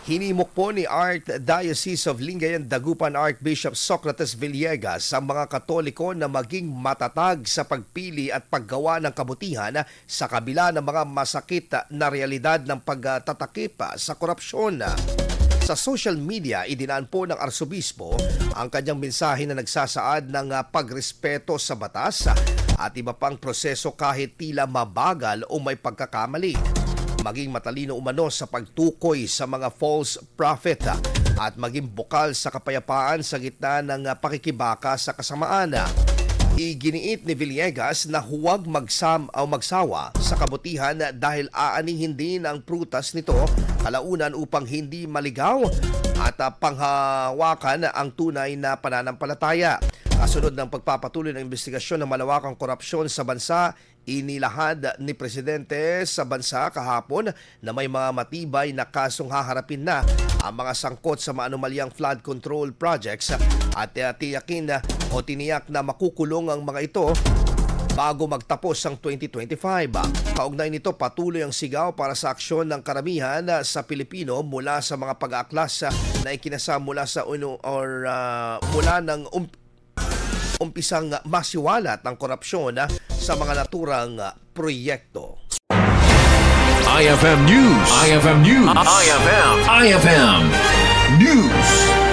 Hinimok po ni Archdiocese of Lingayen Dagupan Archbishop Socrates Villegas ang mga Katoliko na maging matatag sa pagpili at paggawa ng kabutihan sa kabila ng mga masakit na realidad ng pagtatakip sa korupsyon. Sa social media, idinaan po ng Arsobispo ang kanyang mensahe na nagsasaad ng pagrespeto sa batas at iba pang proseso kahit tila mabagal o may pagkakamali. Maging matalino umano sa pagtukoy sa mga false prophet at maging bukal sa kapayapaan sa gitna ng pakikibaka sa kasamaan. Iginiit ni Villegas na huwag magsawa sa kabutihan dahil aanihin din ang prutas nito kalaunan upang hindi maligaw at panghawakan ang tunay na pananampalataya. Kasunod ng pagpapatuloy ng investigasyon ng malawakang korupsyon sa bansa, inilahad ni Presidente sa bansa kahapon na may mga matibay na kasong haharapin na ang mga sangkot sa maanumalyang flood control projects at tiniyak na makukulong ang mga ito bago magtapos ang 2025. Kaugnay nito, patuloy ang sigaw para sa aksyon ng karamihan sa Pilipino mula sa mga pag-aaklas na ikinasa mula sa mula ng umpisang masiwalat ng korupsyon sa mga naturang proyekto. IFM News. IFM News. IFM News.